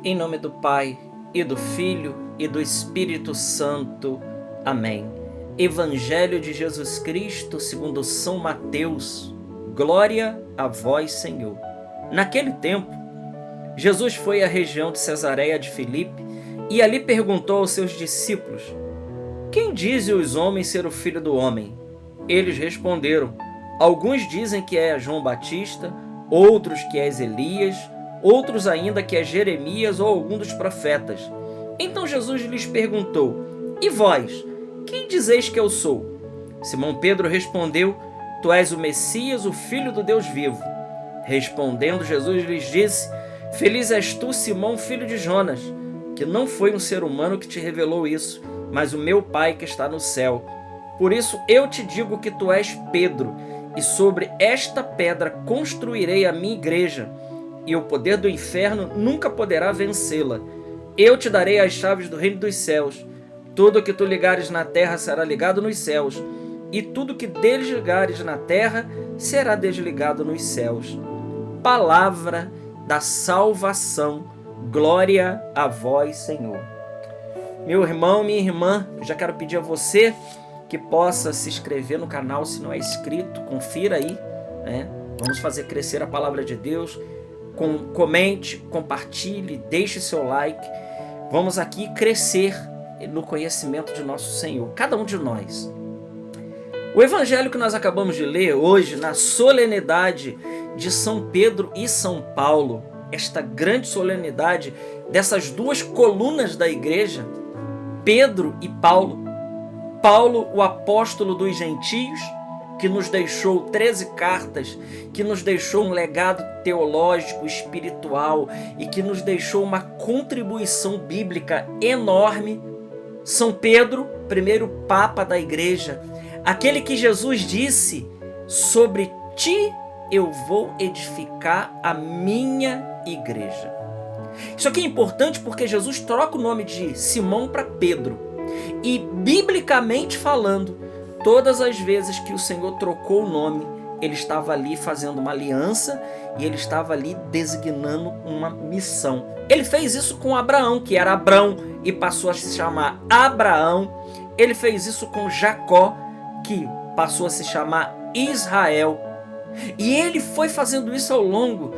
Em nome do Pai, e do Filho, e do Espírito Santo. Amém. Evangelho de Jesus Cristo segundo São Mateus. Glória a vós, Senhor. Naquele tempo, Jesus foi à região de Cesareia de Filipe e ali perguntou aos seus discípulos: quem dizem os homens ser o Filho do Homem? Eles responderam: alguns dizem que é João Batista, outros que é Elias, outros ainda que é Jeremias ou algum dos profetas. Então Jesus lhes perguntou: e vós, quem dizeis que eu sou? Simão Pedro respondeu: tu és o Messias, o Filho do Deus vivo. Respondendo, Jesus lhes disse: feliz és tu, Simão, filho de Jonas, que não foi um ser humano que te revelou isso, mas o meu Pai que está no céu. Por isso eu te digo que tu és Pedro, e sobre esta pedra construirei a minha igreja, e o poder do inferno nunca poderá vencê-la. Eu te darei as chaves do reino dos céus. Tudo o que tu ligares na terra será ligado nos céus, e tudo que desligares na terra será desligado nos céus. Palavra da salvação. Glória a vós, Senhor. Meu irmão, minha irmã, eu já quero pedir a você que possa se inscrever no canal se não é inscrito, confira aí, né? Vamos fazer crescer a palavra de Deus. Comente, compartilhe, deixe seu like. Vamos aqui crescer no conhecimento de nosso Senhor, cada um de nós. O evangelho que nós acabamos de ler hoje, na solenidade de São Pedro e São Paulo, esta grande solenidade dessas duas colunas da igreja, Pedro e Paulo. Paulo, o apóstolo dos gentios, que nos deixou 13 cartas, que nos deixou um legado teológico, espiritual e que nos deixou uma contribuição bíblica enorme. São Pedro, primeiro Papa da igreja, aquele que Jesus disse: sobre ti eu vou edificar a minha igreja. Isso aqui é importante porque Jesus troca o nome de Simão para Pedro. E, biblicamente falando, todas as vezes que o Senhor trocou o nome, ele estava ali fazendo uma aliança e ele estava ali designando uma missão. Ele fez isso com Abraão, que era Abrão, e passou a se chamar Abraão. Ele fez isso com Jacó, que passou a se chamar Israel. E ele foi fazendo isso ao longo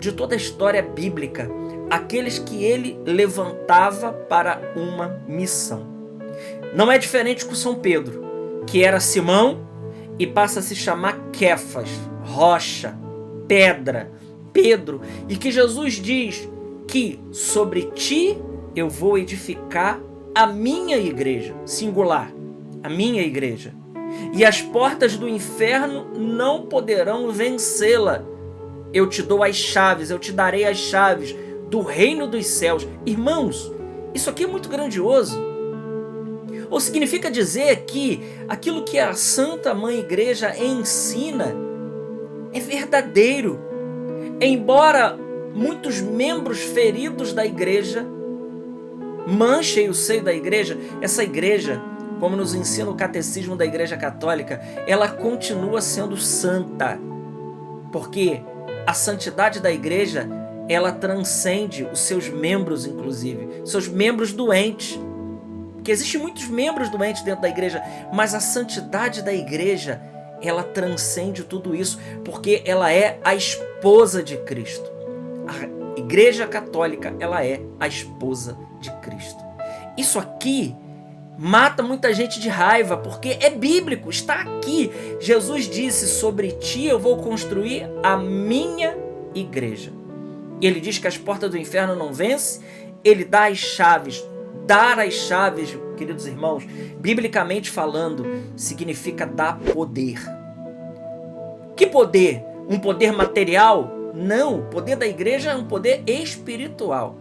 de toda a história bíblica, aqueles que ele levantava para uma missão. Não é diferente com São Pedro, que era Simão e passa a se chamar Quefas, rocha, pedra, Pedro, e que Jesus diz que sobre ti eu vou edificar a minha igreja, singular, a minha igreja, e as portas do inferno não poderão vencê-la. Eu te dou as chaves, eu te darei as chaves do reino dos céus. Irmãos, isso aqui é muito grandioso. Ou significa dizer que aquilo que a Santa Mãe Igreja ensina é verdadeiro. Embora muitos membros feridos da igreja manchem o seio da igreja, essa igreja, como nos ensina o Catecismo da Igreja Católica, ela continua sendo santa. Porque a santidade da igreja, ela transcende os seus membros, inclusive, seus membros doentes. Porque existem muitos membros doentes dentro da igreja, mas a santidade da igreja, ela transcende tudo isso, porque ela é a esposa de Cristo. A Igreja Católica, ela é a esposa de Cristo. Isso aqui mata muita gente de raiva, porque é bíblico, está aqui. Jesus disse: sobre ti eu vou construir a minha igreja. E ele diz que as portas do inferno não vencem, ele dá as chaves. Dar as chaves, queridos irmãos, biblicamente falando, significa dar poder. Que poder? Um poder material? Não, o poder da igreja é um poder espiritual.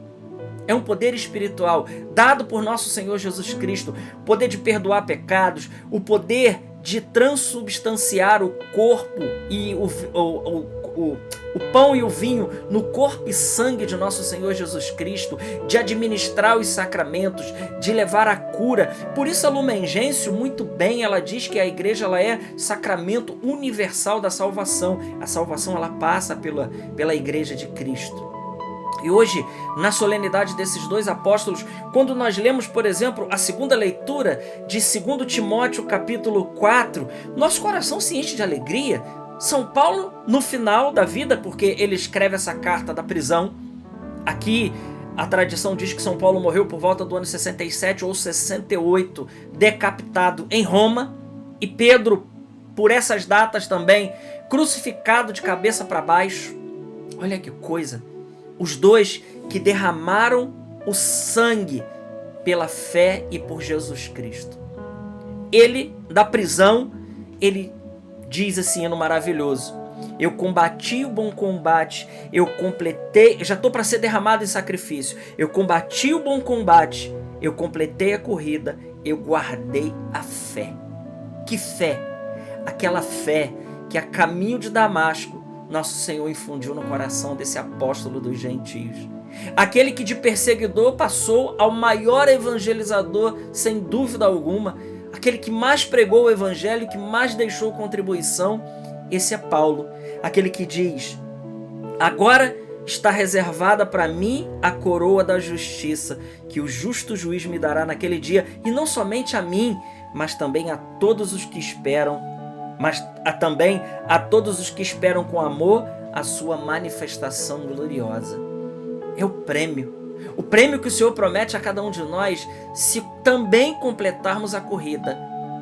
É um poder espiritual dado por nosso Senhor Jesus Cristo, o poder de perdoar pecados, o poder de transubstanciar o corpo e o pão e o vinho no corpo e sangue de nosso Senhor Jesus Cristo, de administrar os sacramentos, de levar a cura. Por isso a Lumen Gentium, muito bem, ela diz que a igreja ela é sacramento universal da salvação. A salvação ela passa pela igreja de Cristo. E hoje, na solenidade desses dois apóstolos, quando nós lemos, por exemplo, a segunda leitura de 2 Timóteo capítulo 4, nosso coração se enche de alegria. São Paulo, no final da vida, porque ele escreve essa carta da prisão, aqui a tradição diz que São Paulo morreu por volta do ano 67 ou 68, decapitado em Roma, e Pedro, por essas datas também, crucificado de cabeça para baixo. Olha que coisa! Os dois que derramaram o sangue pela fé e por Jesus Cristo. Ele, da prisão, ele diz assim no maravilhoso: eu combati o bom combate, eu completei, já estou para ser derramado em sacrifício, eu combati o bom combate, eu completei a corrida, eu guardei a fé. Que fé? Aquela fé que a caminho de Damasco, nosso Senhor infundiu no coração desse apóstolo dos gentios. Aquele que de perseguidor passou ao maior evangelizador, sem dúvida alguma. Aquele que mais pregou o evangelho, que mais deixou contribuição. Esse é Paulo. Aquele que diz: agora está reservada para mim a coroa da justiça, que o justo juiz me dará naquele dia, e não somente a mim, mas também a todos os que esperam, também a todos os que esperam com amor a sua manifestação gloriosa. É o prêmio que o Senhor promete a cada um de nós, se também completarmos a corrida,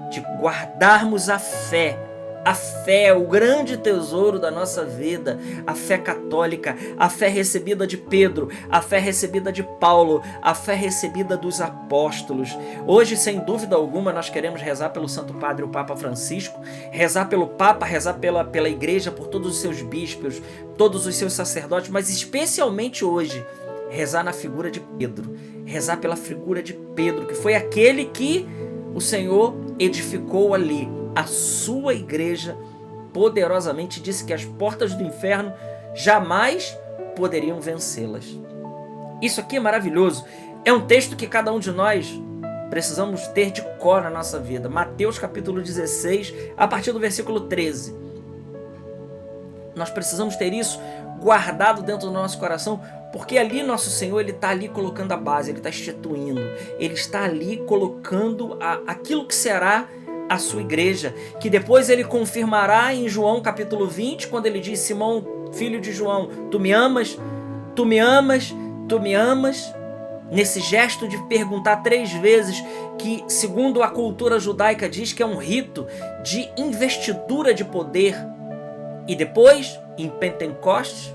de guardarmos a fé. A fé é o grande tesouro da nossa vida, a fé católica, a fé recebida de Pedro, a fé recebida de Paulo, a fé recebida dos apóstolos. Hoje, sem dúvida alguma, nós queremos rezar pelo Santo Padre, o Papa Francisco, rezar pelo Papa, rezar pela Igreja, por todos os seus bispos, todos os seus sacerdotes, mas especialmente hoje, rezar na figura de Pedro, rezar pela figura de Pedro, que foi aquele que o Senhor edificou ali a sua igreja poderosamente, disse que as portas do inferno jamais poderiam vencê-las. Isso aqui é maravilhoso. É um texto que cada um de nós precisamos ter de cor na nossa vida. Mateus capítulo 16, a partir do versículo 13. Nós precisamos ter isso guardado dentro do nosso coração, porque ali nosso Senhor, ele está ali colocando a base, ele está instituindo, ele está ali colocando aquilo que será a sua igreja, que depois ele confirmará em João capítulo 20, quando ele diz: Simão, filho de João, tu me amas? Tu me amas? Tu me amas? Nesse gesto de perguntar 3 vezes, que segundo a cultura judaica diz que é um rito de investidura de poder. E depois, em Pentecostes,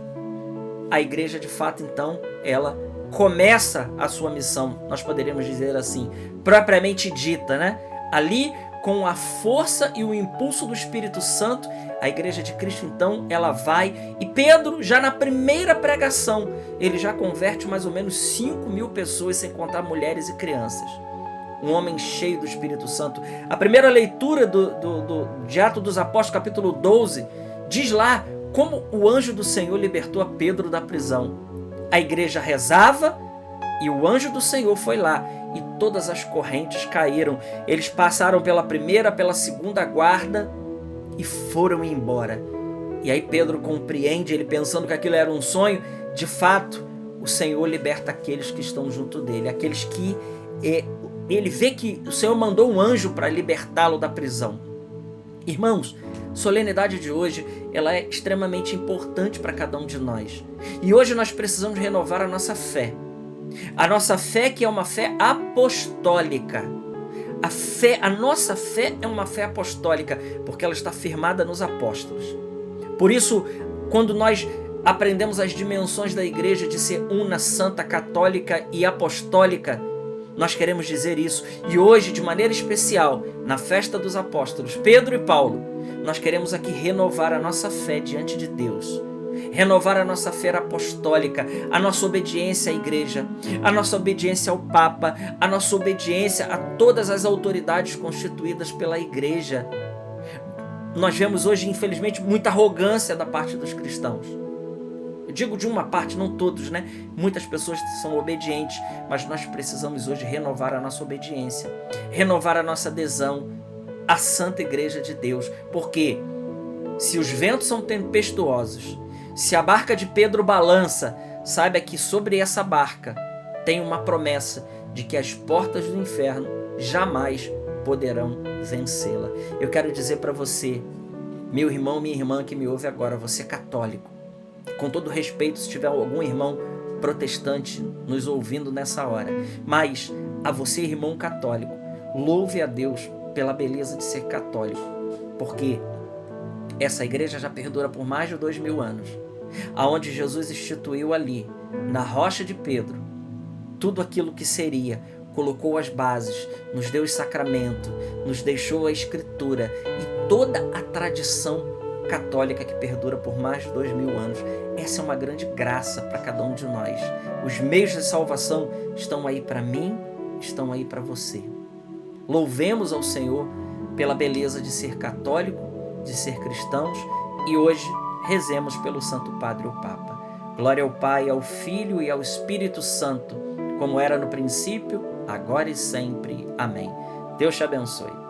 a igreja de fato então, ela começa a sua missão, nós poderíamos dizer assim, propriamente dita, né? Ali, com a força e o impulso do Espírito Santo, a igreja de Cristo então, ela vai, e Pedro, já na primeira pregação, ele já converte mais ou menos 5.000 pessoas, sem contar mulheres e crianças. Um homem cheio do Espírito Santo. A primeira leitura de Atos dos Apóstolos, capítulo 12, diz lá como o anjo do Senhor libertou a Pedro da prisão. A igreja rezava e o anjo do Senhor foi lá e todas as correntes caíram. Eles passaram pela primeira, pela segunda guarda e foram embora. E aí Pedro compreende, ele pensando que aquilo era um sonho. De fato, o Senhor liberta aqueles que estão junto dele, aqueles que ele vê que o Senhor mandou um anjo para libertá-lo da prisão. Irmãos, a solenidade de hoje, ela é extremamente importante para cada um de nós. E hoje nós precisamos renovar a nossa fé. A nossa fé, que é uma fé apostólica. A nossa fé é uma fé apostólica, porque ela está firmada nos apóstolos. Por isso, quando nós aprendemos as dimensões da igreja de ser una, santa, católica e apostólica, nós queremos dizer isso. E hoje, de maneira especial, na festa dos apóstolos, Pedro e Paulo, nós queremos aqui renovar a nossa fé diante de Deus. Renovar a nossa fé apostólica, a nossa obediência à igreja, a nossa obediência ao Papa, a nossa obediência a todas as autoridades constituídas pela igreja. Nós vemos hoje, infelizmente, muita arrogância da parte dos cristãos. Eu digo de uma parte, não todos, né? Muitas pessoas são obedientes, mas nós precisamos hoje renovar a nossa obediência, renovar a nossa adesão à Santa Igreja de Deus, porque se os ventos são tempestuosos, se a barca de Pedro balança, saiba que sobre essa barca tem uma promessa de que as portas do inferno jamais poderão vencê-la. Eu quero dizer para você, meu irmão, minha irmã que me ouve agora, você é católico. Com todo respeito, se tiver algum irmão protestante nos ouvindo nessa hora, mas a você, irmão católico, louve a Deus pela beleza de ser católico, porque essa igreja já perdura por mais de 2000 anos, aonde Jesus instituiu ali, na rocha de Pedro, tudo aquilo que seria, colocou as bases, nos deu o sacramento, nos deixou a escritura e toda a tradição católica que perdura por mais de 2000 anos. Essa é uma grande graça para cada um de nós. Os meios de salvação estão aí para mim, estão aí para você. Louvemos ao Senhor pela beleza de ser católico, de ser cristãos, e hoje rezemos pelo Santo Padre o Papa. Glória ao Pai, ao Filho e ao Espírito Santo, como era no princípio, agora e sempre. Amém. Deus te abençoe.